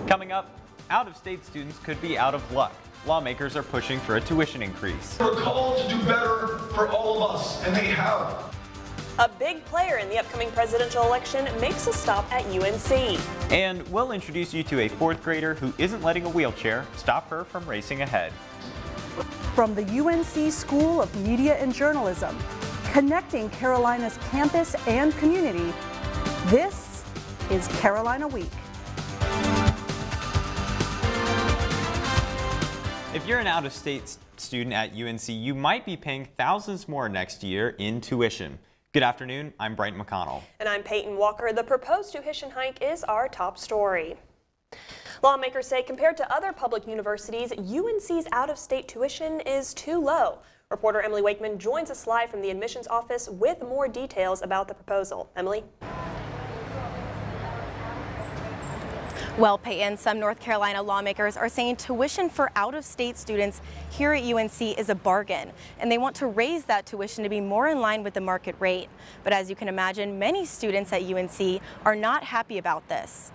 Coming up, out-of-state students could be out of luck. Lawmakers are pushing for a tuition increase. We're called to do better for all of us, and they have. A big player in the upcoming presidential election makes a stop at UNC. And we'll introduce you to a fourth grader who isn't letting a wheelchair stop her from racing ahead. From the UNC School of Media and Journalism, connecting Carolina's campus and community, this is Carolina Week. If you're an out-of-state student at UNC, you might be paying thousands more next year in tuition. Good afternoon, I'm Brighton McConnell. And I'm Peyton Walker. The proposed tuition hike is our top story. Lawmakers say compared to other public universities, UNC's out-of-state tuition is too low. Reporter Emily Wakeman joins us live from the admissions office with more details about the proposal. Emily? Well, Peyton, some North Carolina lawmakers are saying tuition for out-of-state students here at UNC is a bargain, and they want to raise that tuition to be more in line with the market rate. But as you can imagine, many students at UNC are not happy about this.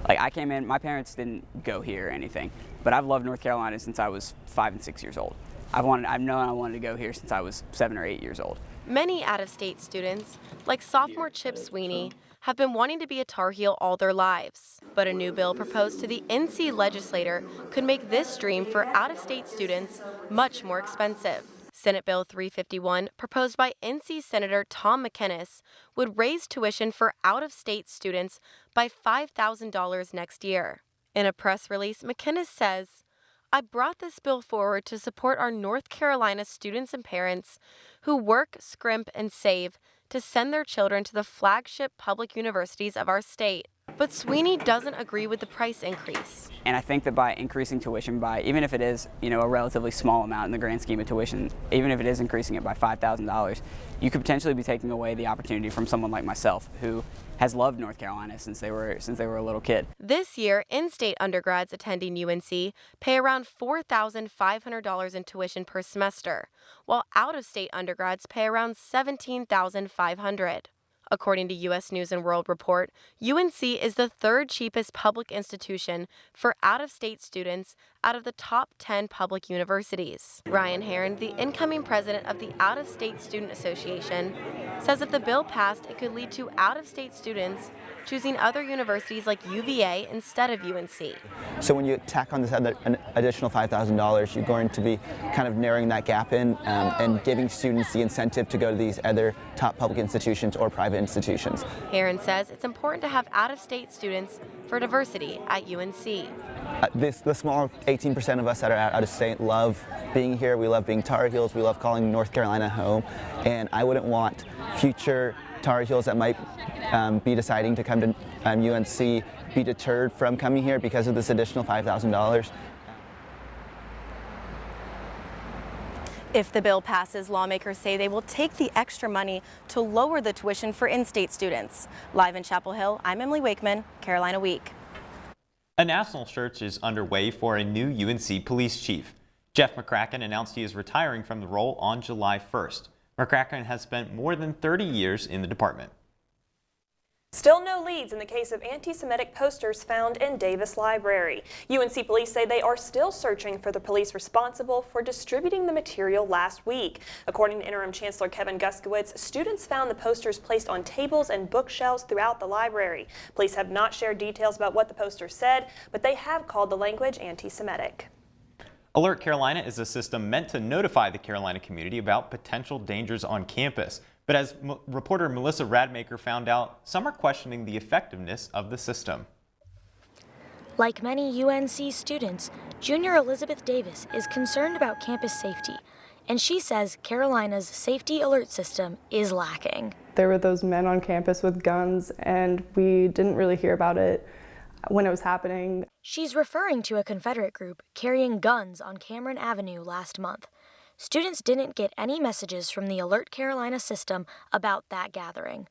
Like, I came in, my parents didn't go here or anything, but I've loved North Carolina since I was 5 and 6 years old. I've known I wanted to go here since I was 7 or 8 years old. Many out-of-state students, like sophomore Chip Sweeney, have been wanting to be a Tar Heel all their lives. But a new bill proposed to the NC legislature could make this dream for out-of-state students much more expensive. Senate Bill 351, proposed by NC Senator Tom McInnis, would raise tuition for out-of-state students by $5,000 next year. In a press release, McInnis says, "I brought this bill forward to support our North Carolina students and parents who work, scrimp, and save to send their children to the flagship public universities of our state." But Sweeney doesn't agree with the price increase. And I think that by increasing tuition by, even if it is, a relatively small amount in the grand scheme of tuition, even if it is increasing it by $5,000, you could potentially be taking away the opportunity from someone like myself who has loved North Carolina since they were a little kid. This year, in-state undergrads attending UNC pay around $4,500 in tuition per semester, while out-of-state undergrads pay around $17,500. According to U.S. News and World Report, UNC is the third cheapest public institution for out-of-state students out of the top 10 public universities. Ryan Herron, the incoming president of the Out-of-State Student Association, says if the bill passed, it could lead to out-of-state students choosing other universities like UVA instead of UNC. So when you tack on this an additional $5,000, you're going to be kind of narrowing that gap in and giving students the incentive to go to these other top public institutions or private institutions. Herron says it's important to have out-of-state students for diversity at UNC. The small 18% of us that are out of state love being here. We love being Tar Heels. We love calling North Carolina home. And I wouldn't want future Tar Heels that might be deciding to come to UNC be deterred from coming here because of this additional $5,000. If the bill passes, lawmakers say they will take the extra money to lower the tuition for in-state students. Live in Chapel Hill, I'm Emily Wakeman, Carolina Week. A national search is underway for a new UNC police chief. Jeff McCracken announced he is retiring from the role on July 1st. McCracken has spent more than 30 years in the department. Still no leads in the case of anti-Semitic posters found in Davis Library. UNC police say they are still searching for the police responsible for distributing the material last week. According to Interim Chancellor Kevin Guskowitz, students found the posters placed on tables and bookshelves throughout the library. Police have not shared details about what the posters said, but they have called the language anti-Semitic. Alert Carolina is a system meant to notify the Carolina community about potential dangers on campus. But as reporter Melissa Radmaker found out, some are questioning the effectiveness of the system. Like many UNC students, junior Elizabeth Davis is concerned about campus safety, and she says Carolina's safety alert system is lacking. There were those men on campus with guns, and we didn't really hear about it when it was happening. She's referring to a Confederate group carrying guns on Cameron Avenue last month. Students didn't get any messages from the Alert Carolina system about that gathering.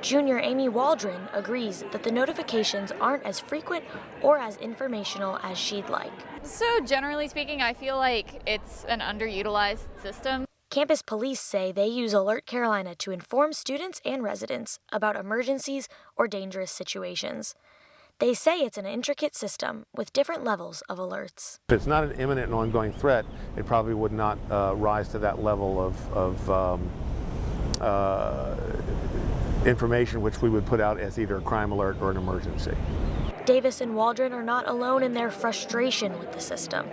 Junior Amy Waldron agrees that the notifications aren't as frequent or as informational as she'd like. So generally speaking, I feel like it's an underutilized system. Campus police say they use Alert Carolina to inform students and residents about emergencies or dangerous situations. They say it's an intricate system with different levels of alerts. If it's not an imminent and ongoing threat, it probably would not rise to that level of information which we would put out as either a crime alert or an emergency. Davis and Waldron are not alone in their frustration with the system.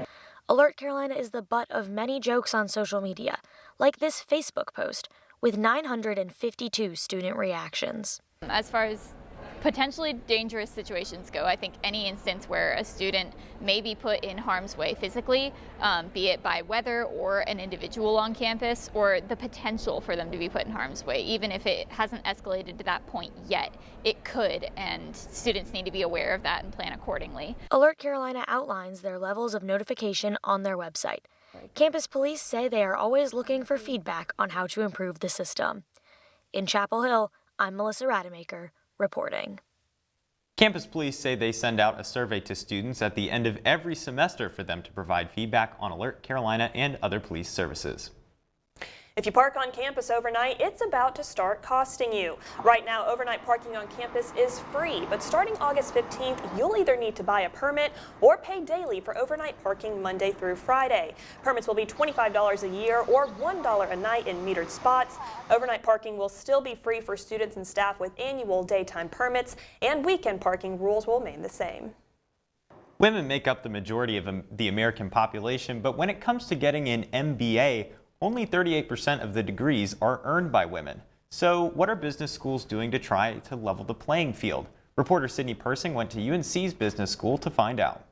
Alert Carolina is the butt of many jokes on social media, like this Facebook post with 952 student reactions. As far as potentially dangerous situations go, I think any instance where a student may be put in harm's way physically, be it by weather or an individual on campus, or the potential for them to be put in harm's way, even if it hasn't escalated to that point yet, it could, and students need to be aware of that and plan accordingly. Alert Carolina outlines their levels of notification on their website. Campus police say they are always looking for feedback on how to improve the system. In Chapel Hill, I'm Melissa Rademacher, reporting. Campus police say they send out a survey to students at the end of every semester for them to provide feedback on Alert Carolina and other police services. If you park on campus overnight, it's about to start costing you. Right now, overnight parking on campus is free, but starting August 15th, you'll either need to buy a permit or pay daily for overnight parking Monday through Friday. Permits will be $25 a year or $1 a night in metered spots. Overnight parking will still be free for students and staff with annual daytime permits, and weekend parking rules will remain the same. Women make up the majority of the American population, but when it comes to getting an MBA, only 38% of the degrees are earned by women. So what are business schools doing to try to level the playing field? Reporter Sydney Persing went to UNC's business school to find out.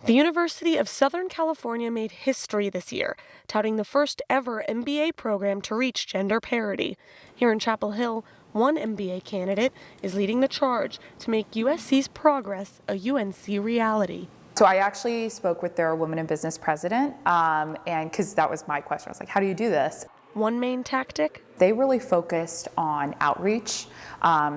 The University of Southern California made history this year, touting the first ever MBA program to reach gender parity. Here in Chapel Hill, one MBA candidate is leading the charge to make USC's progress a UNC reality. So I actually spoke with their Women in Business president, and because that was my question. I was like, how do you do this? One main tactic? They really focused on outreach.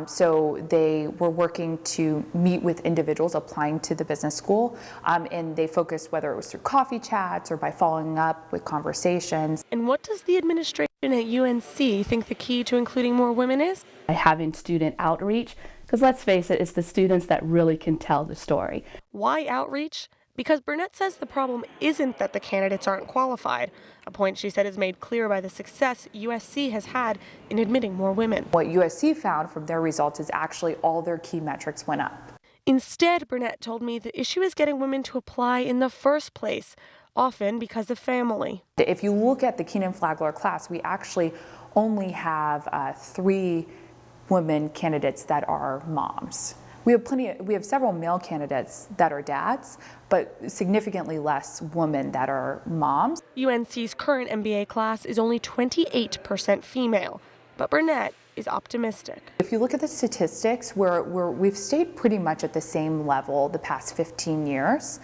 So they were working to meet with individuals applying to the business school, and they focused whether it was through coffee chats or by following up with conversations. And what does the administration at UNC think the key to including more women is? Having student outreach, because let's face it, it's the students that really can tell the story. Why outreach? Because Burnett says the problem isn't that the candidates aren't qualified, a point she said is made clear by the success USC has had in admitting more women. What USC found from their results is actually all their key metrics went up. Instead, Burnett told me the issue is getting women to apply in the first place, often because of family. If you look at the Keenan Flagler class, we actually only have 3 women candidates that are moms. We have several male candidates that are dads, but significantly less women that are moms. UNC's current MBA class is only 28% female, but Burnett is optimistic. If you look at the statistics, we've stayed pretty much at the same level the past 15 years.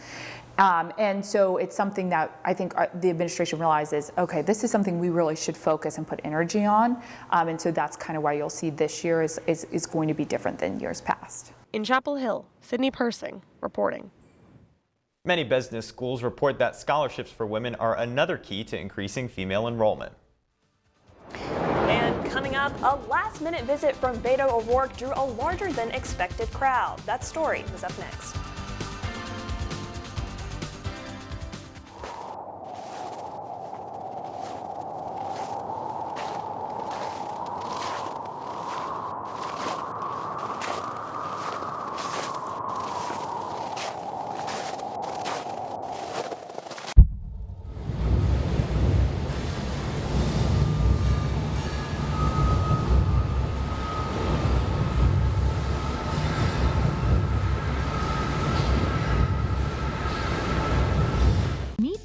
And so it's something that I think the administration realizes, okay, this is something we really should focus and put energy on. And so that's kind of why you'll see this year is going to be different than years past. In Chapel Hill, Sydney Persing reporting. Many business schools report that scholarships for women are another key to increasing female enrollment. And coming up, a last-minute visit from Beto O'Rourke drew a larger than expected crowd. That story is up next.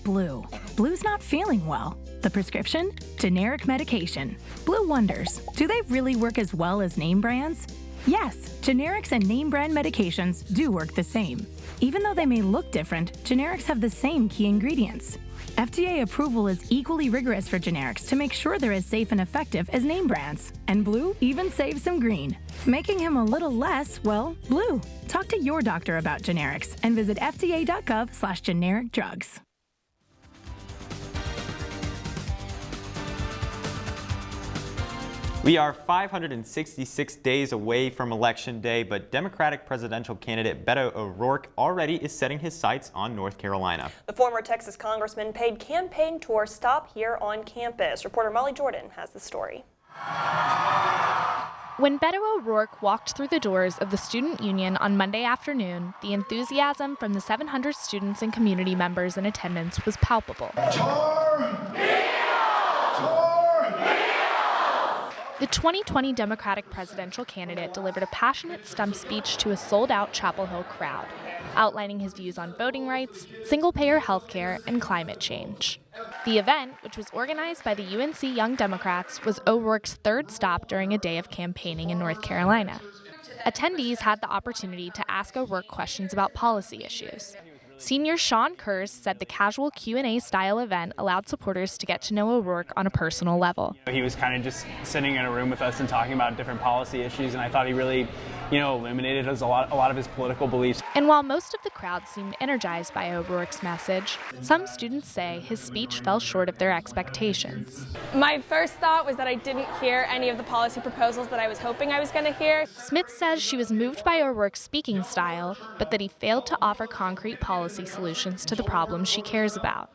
Blue. Blue's not feeling well. The prescription? Generic medication. Blue wonders, do they really work as well as name brands? Yes, generics and name brand medications do work the same. Even though they may look different, generics have the same key ingredients. FDA approval is equally rigorous for generics to make sure they're as safe and effective as name brands. And Blue even saves some green, making him a little less, well, blue. Talk to your doctor about generics and visit fda.gov/generic drugs. We are 566 days away from Election Day, but Democratic presidential candidate Beto O'Rourke already is setting his sights on North Carolina. The former Texas congressman paid campaign tour stop here on campus. Reporter Molly Jordan has the story. When Beto O'Rourke walked through the doors of the Student Union on Monday afternoon, the enthusiasm from the 700 students and community members in attendance was palpable. The 2020 Democratic presidential candidate delivered a passionate stump speech to a sold-out Chapel Hill crowd, outlining his views on voting rights, single-payer health care, and climate change. The event, which was organized by the UNC Young Democrats, was O'Rourke's third stop during a day of campaigning in North Carolina. Attendees had the opportunity to ask O'Rourke questions about policy issues. Senior Sean Kurz said the casual Q&A style event allowed supporters to get to know O'Rourke on a personal level. He was kind of just sitting in a room with us and talking about different policy issues, and I thought he really, illuminated a lot of his political beliefs. And while most of the crowd seemed energized by O'Rourke's message, some students say his speech fell short of their expectations. My first thought was that I didn't hear any of the policy proposals that I was hoping I was going to hear. Smith says she was moved by O'Rourke's speaking style, but that he failed to offer concrete policy solutions to the problems she cares about.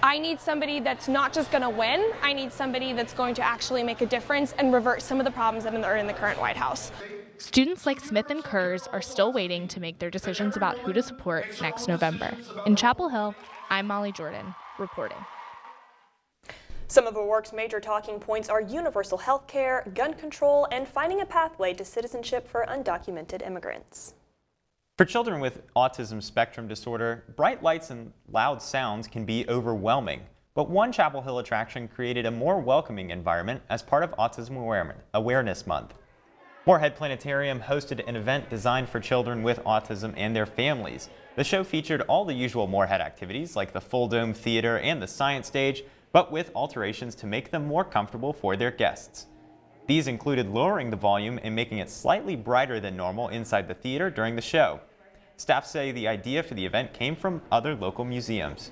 I need somebody that's not just going to win. I need somebody that's going to actually make a difference and revert some of the problems that are in the current White House. Students like Smith and Kurz are still waiting to make their decisions about who to support next November. In Chapel Hill, I'm Molly Jordan, reporting. Some of O'Rourke's major talking points are universal health care, gun control, and finding a pathway to citizenship for undocumented immigrants. For children with autism spectrum disorder, bright lights and loud sounds can be overwhelming. But one Chapel Hill attraction created a more welcoming environment as part of Autism Awareness Month. Moorhead Planetarium hosted an event designed for children with autism and their families. The show featured all the usual Moorhead activities like the Full Dome Theater and the Science Stage, but with alterations to make them more comfortable for their guests. These included lowering the volume and making it slightly brighter than normal inside the theater during the show. Staff say the idea for the event came from other local museums.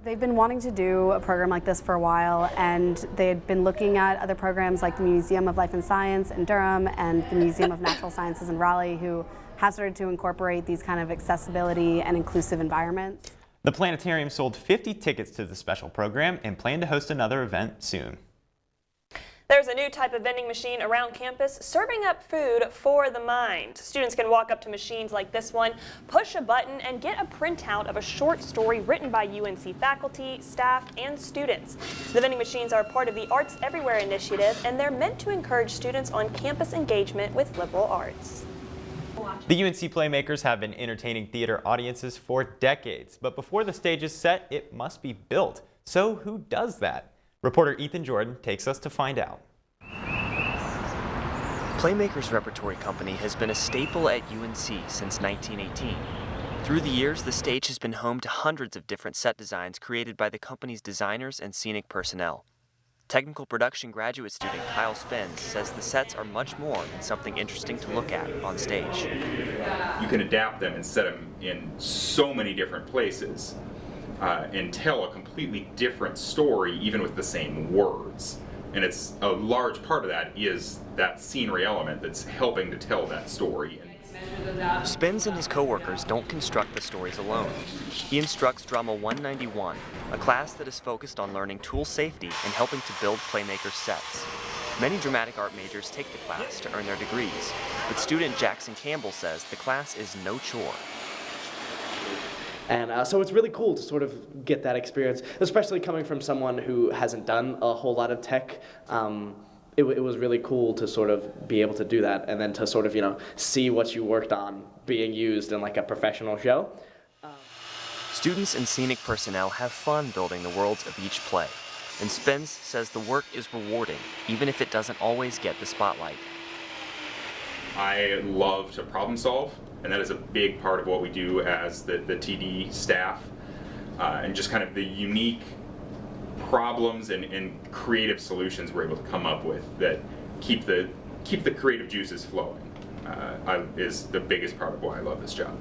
They've been wanting to do a program like this for a while, and they had been looking at other programs like the Museum of Life and Science in Durham and the Museum of Natural Sciences in Raleigh, who have started to incorporate these kind of accessibility and inclusive environments. The planetarium sold 50 tickets to the special program and plan to host another event soon. There's a new type of vending machine around campus serving up food for the mind. Students can walk up to machines like this one, push a button, and get a printout of a short story written by UNC faculty, staff, and students. The vending machines are part of the Arts Everywhere initiative, and they're meant to encourage students on campus engagement with liberal arts. The UNC Playmakers have been entertaining theater audiences for decades, but before the stage is set, it must be built. So who does that? Reporter Ethan Jordan takes us to find out. Playmakers Repertory Company has been a staple at UNC since 1918. Through the years, the stage has been home to hundreds of different set designs created by the company's designers and scenic personnel. Technical production graduate student Kyle Spence says the sets are much more than something interesting to look at on stage. You can adapt them and set them in so many different places. And tell a completely different story even with the same words. And it's a large part of that is that scenery element that's helping to tell that story. Spence and his co-workers don't construct the stories alone. He instructs Drama 191, a class that is focused on learning tool safety and helping to build Playmakers sets. Many dramatic art majors take the class to earn their degrees, but student Jackson Campbell says the class is no chore. And so it's really cool to sort of get that experience, especially coming from someone who hasn't done a whole lot of tech. It was really cool to sort of be able to do that and then to sort of, see what you worked on being used in like a professional show. Students and scenic personnel have fun building the worlds of each play. And Spence says the work is rewarding, even if it doesn't always get the spotlight. I love to problem solve, and that is a big part of what we do as the TD staff, and just kind of the unique problems and creative solutions we're able to come up with that keep the creative juices flowing is the biggest part of why I love this job.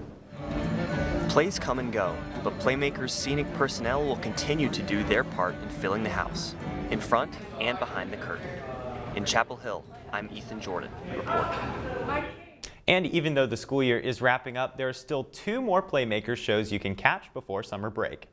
Plays come and go, but Playmakers' scenic personnel will continue to do their part in filling the house, in front and behind the curtain. In Chapel Hill, I'm Ethan Jordan, reporting. And even though the school year is wrapping up, there are still 2 more Playmakers shows you can catch before summer break.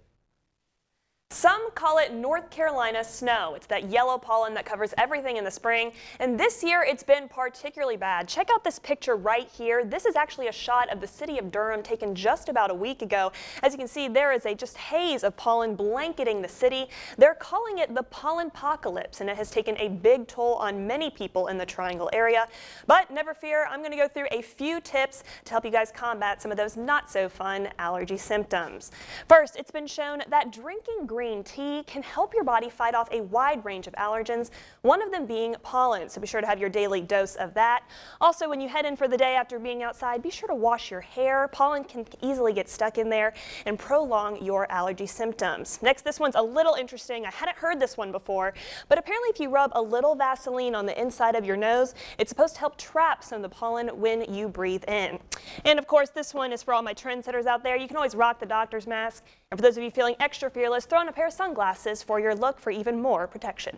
Some call it North Carolina snow. It's that yellow pollen that covers everything in the spring. And this year it's been particularly bad. Check out this picture right here. This is actually a shot of the city of Durham taken just about a week ago. As you can see, there is a just haze of pollen blanketing the city. They're calling it the pollen-pocalypse, and it has taken a big toll on many people in the Triangle area. But never fear, I'm going to go through a few tips to help you guys combat some of those not so fun allergy symptoms. First, it's been shown that drinking green tea can help your body fight off a wide range of allergens, one of them being pollen, so be sure to have your daily dose of that. Also, when you head in for the day after being outside, be sure to wash your hair. Pollen can easily get stuck in there and prolong your allergy symptoms. Next, this one's a little interesting. I hadn't heard this one before, but apparently if you rub a little Vaseline on the inside of your nose, it's supposed to help trap some of the pollen when you breathe in. And of course, this one is for all my trendsetters out there. You can always rock the doctor's mask. And for those of you feeling extra fearless, throw on a pair of sunglasses for your look for even more protection.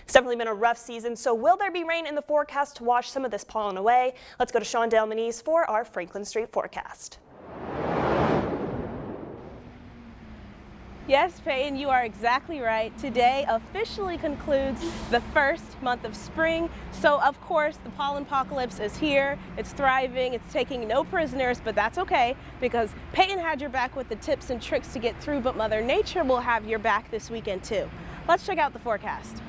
It's definitely been a rough season, so will there be rain in the forecast to wash some of this pollen away? Let's go to Shondell Manise for our Franklin Street forecast. Yes, Peyton, you are exactly right. Today officially concludes the first month of spring. So, of course, the pollen-pocalypse is here. It's thriving. It's taking no prisoners, but that's okay because Peyton had your back with the tips and tricks to get through, but Mother Nature will have your back this weekend, too. Let's check out the forecast.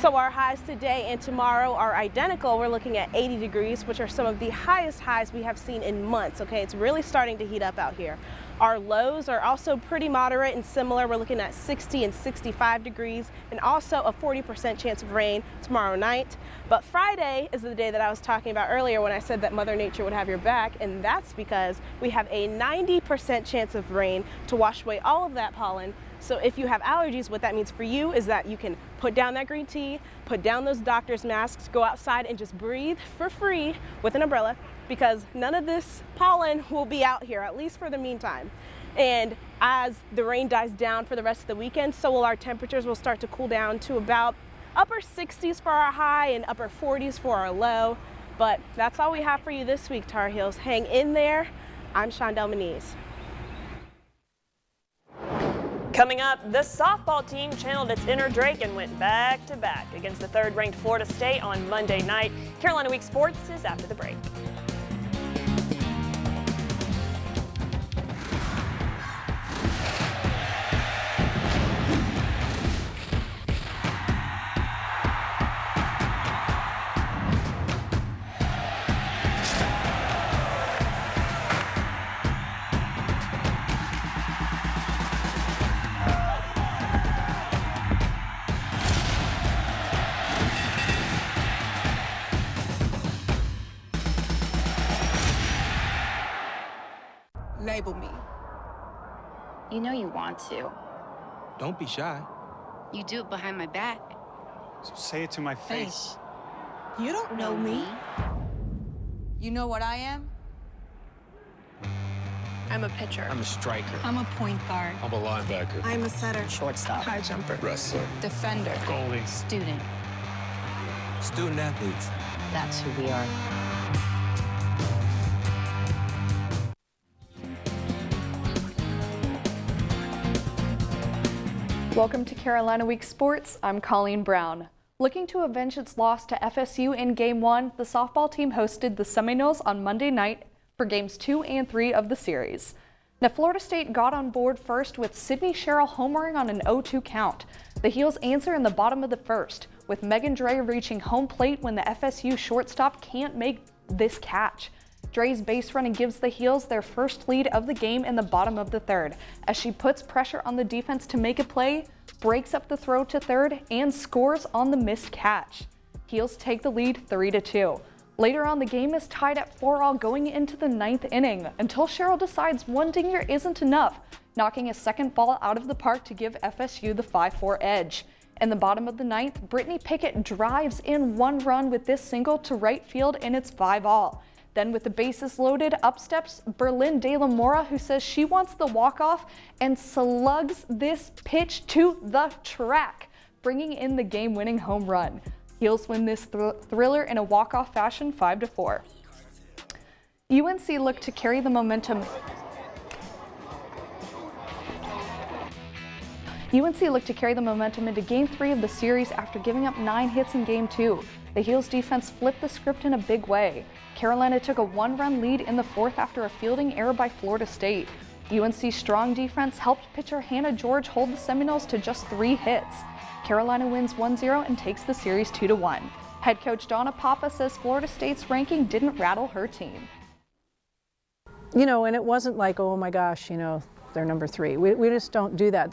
So our highs today and tomorrow are identical. We're looking at 80 degrees, which are some of the highest highs we have seen in months. Okay, it's really starting to heat up out here. Our lows are also pretty moderate and similar. We're looking at 60 and 65 degrees and also a 40% chance of rain tomorrow night. But Friday is the day that I was talking about earlier when I said that Mother Nature would have your back, and that's because we have a 90% chance of rain to wash away all of that pollen. So if you have allergies, what that means for you is that you can put down that green tea, put down those doctor's masks, go outside and just breathe for free with an umbrella, because none of this pollen will be out here, at least for the meantime. And as the rain dies down for the rest of the weekend, so will our temperatures will start to cool down to about upper 60s for our high and upper 40s for our low. But that's all we have for you this week, Tar Heels. Hang in there. I'm Shondell Manise. Coming up, the softball team channeled its inner Drake and went back-to-back against the 3rd-ranked Florida State on Monday night. Carolina Week Sports is after the break. Label me. You know you want to. Don't be shy. You do it behind my back. So say it to my face. You don't know me. You know what I am? I'm a pitcher. I'm a striker. I'm a point guard. I'm a linebacker. I'm a setter. Shortstop. High jumper. Wrestler. Defender. Goalie. Student. Student athletes. That's who we are. Welcome to Carolina Week Sports. I'm Colleen Brown. Looking to avenge its loss to FSU in Game 1, the softball team hosted the Seminoles on Monday night for Games 2 and 3 of the series. Now, Florida State got on board first with Sydney Sherrill homering on an 0-2 count. The Heels answer in the bottom of the first, with Megan Dre reaching home plate when the FSU shortstop can't make this catch. Dre's base running gives the Heels their first lead of the game in the bottom of the 3rd, as she puts pressure on the defense to make a play, breaks up the throw to 3rd, and scores on the missed catch. Heels take the lead 3-2. Later on, the game is tied at 4-all going into the 9th inning, until Sherrill decides one dinger isn't enough, knocking a second ball out of the park to give FSU the 5-4 edge. In the bottom of the 9th, Brittany Pickett drives in 1 run with this single to right field, and it's 5-all. Then with the bases loaded, up steps Berlin De La Mora, who says she wants the walk-off and slugs this pitch to the track, bringing in the game-winning home run. Heels win this thriller in a walk-off fashion 5-4. UNC looked to carry the momentum. UNC looked to carry the momentum into Game 3 of the series after giving up 9 hits in Game 2. The Heels defense flipped the script in a big way. Carolina took a 1-run lead in the 4th after a fielding error by Florida State. UNC's strong defense helped pitcher Hannah George hold the Seminoles to just 3 hits. Carolina wins 1-0 and takes the series 2-1. Head coach Donna Papa says Florida State's ranking didn't rattle her team. You know, and it wasn't like, oh my gosh, you know, they're number 3. We just don't do that.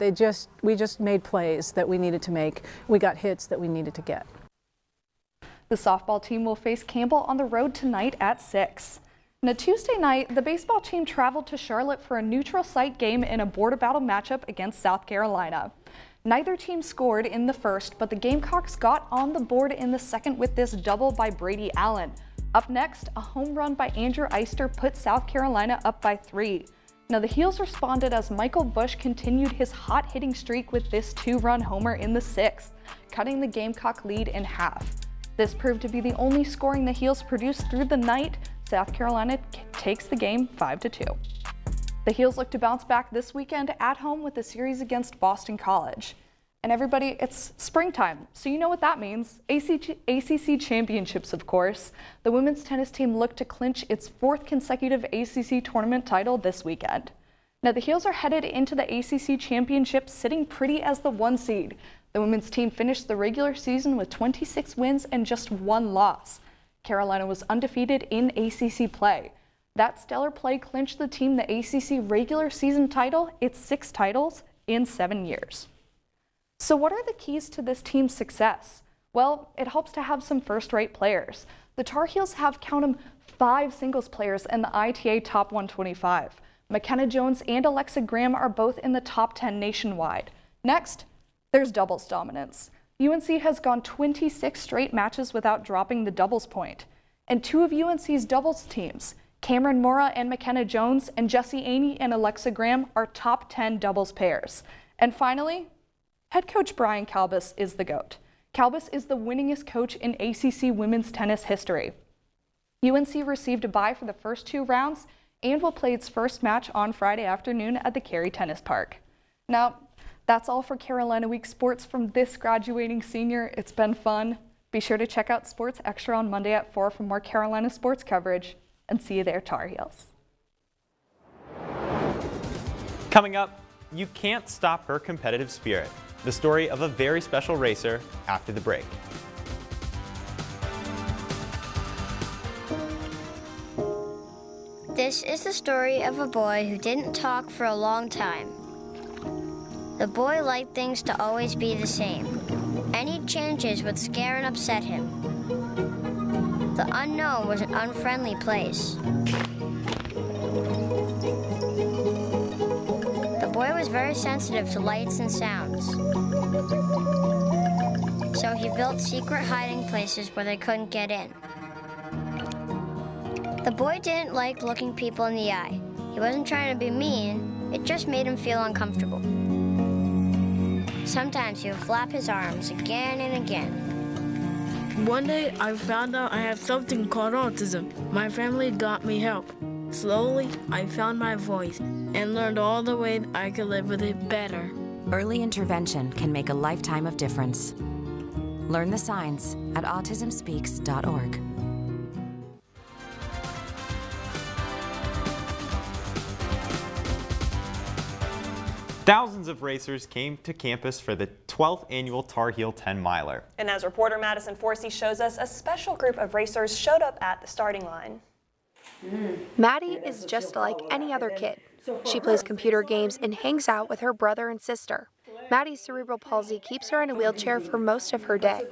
We just made plays that we needed to make. We got hits that we needed to get. The softball team will face Campbell on the road tonight at 6. On a Tuesday night, the baseball team traveled to Charlotte for a neutral site game in a border battle matchup against South Carolina. Neither team scored in the first, but the Gamecocks got on the board in the second with this double by Brady Allen. Up next, a home run by Andrew Eister put South Carolina up by 3. Now the Heels responded as Michael Bush continued his hot hitting streak with this 2-run homer in the 6th, cutting the Gamecock lead in half. This proved to be the only scoring the Heels produced through the night. South Carolina takes the game 5-2. The Heels look to bounce back this weekend at home with a series against Boston College. And everybody, it's springtime, so you know what that means. ACC championships, of course. The women's tennis team looked to clinch its 4th consecutive ACC tournament title this weekend. Now the Heels are headed into the ACC championship sitting pretty as the 1 seed. The women's team finished the regular season with 26 wins and just 1 loss. Carolina was undefeated in ACC play. That stellar play clinched the team the ACC regular season title, its 6th titles in 7 years. So what are the keys to this team's success? Well, it helps to have some first-rate players. The Tar Heels have, count 'em, 5 singles players in the ITA Top 125. McKenna Jones and Alexa Graham are both in the top 10 nationwide. Next, there's doubles dominance. UNC has gone 26 straight matches without dropping the doubles point. And 2 of UNC's doubles teams, Cameron Mora and McKenna Jones, and Jessie Aney and Alexa Graham, are top 10 doubles pairs. And finally, head coach Brian Kalbas is the GOAT. Kalbas is the winningest coach in ACC women's tennis history. UNC received a bye for the first 2 rounds and will play its first match on Friday afternoon at the Cary Tennis Park. Now, that's all for Carolina Week Sports from this graduating senior. It's been fun. Be sure to check out Sports Extra on Monday at 4 for more Carolina sports coverage. And see you there, Tar Heels. Coming up, you can't stop her competitive spirit. The story of a very special racer after the break. This is the story of a boy who didn't talk for a long time. The boy liked things to always be the same. Any changes would scare and upset him. The unknown was an unfriendly place. The boy was very sensitive to lights and sounds. So he built secret hiding places where they couldn't get in. The boy didn't like looking people in the eye. He wasn't trying to be mean, it just made him feel uncomfortable. Sometimes he would flap his arms again and again. One day, I found out I have something called autism. My family got me help. Slowly, I found my voice and learned all the ways I could live with it better. Early intervention can make a lifetime of difference. Learn the signs at autismspeaks.org. Thousands of racers came to campus for the 12th annual Tar Heel 10 miler. And as reporter Madison Forsey shows us, a special group of racers showed up at the starting line. Maddie is just like any other kid. She plays computer games and hangs out with her brother and sister. Maddie's cerebral palsy keeps her in a wheelchair for most of her day,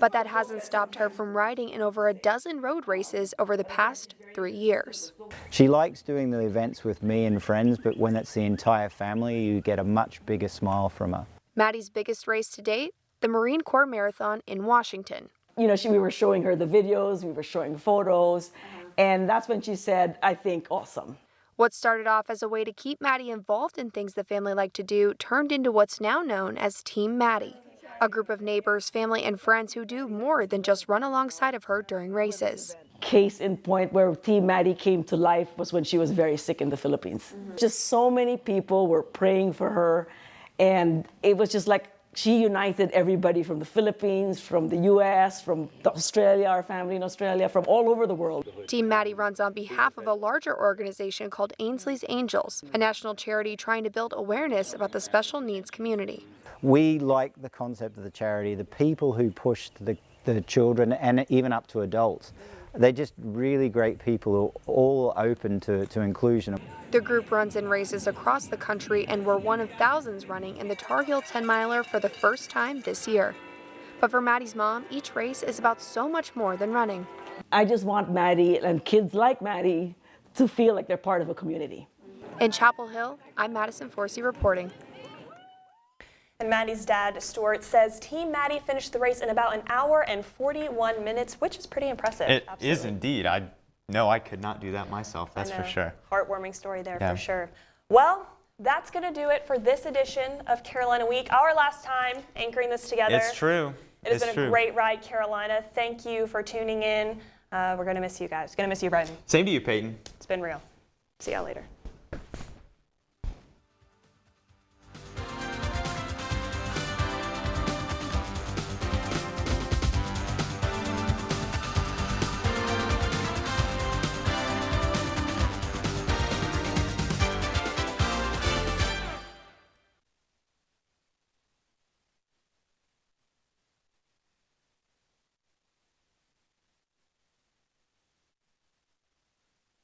but that hasn't stopped her from riding in over a dozen road races over the past 3 years. She likes doing the events with me and friends, but when it's the entire family, you get a much bigger smile from her. Maddie's biggest race to date, the Marine Corps Marathon in Washington. You know, we were showing her the videos, we were showing photos, and that's when she said, I think, awesome. What started off as a way to keep Maddie involved in things the family liked to do turned into what's now known as Team Maddie. A group of neighbors, family, and friends who do more than just run alongside of her during races. Case in point where Team Maddie came to life was when she was very sick in the Philippines. Just so many people were praying for her, and it was just like she united everybody from the Philippines, from the US, from Australia, our family in Australia, from all over the world. Team Maddie runs on behalf of a larger organization called Ainsley's Angels, a national charity trying to build awareness about the special needs community. We like the concept of the charity, the people who push the children and even up to adults. They're just really great people, all open to inclusion. The group runs in races across the country and were one of thousands running in the Tar Heel 10-miler for the first time this year. But for Maddie's mom, each race is about so much more than running. I just want Maddie and kids like Maddie to feel like they're part of a community. In Chapel Hill, I'm Madison Forsey reporting. And Maddie's dad, Stuart, says Team Maddie finished the race in about an hour and 41 minutes, which is pretty impressive. It is indeed. I could not do that myself, that's for sure. Heartwarming story there for sure. Well, that's going to do it for this edition of Carolina Week, our last time anchoring this together. It's true. It has been a great ride, Carolina. Thank you for tuning in. We're going to miss you guys. Going to miss you, Brendan. Same to you, Peyton. It's been real. See y'all later.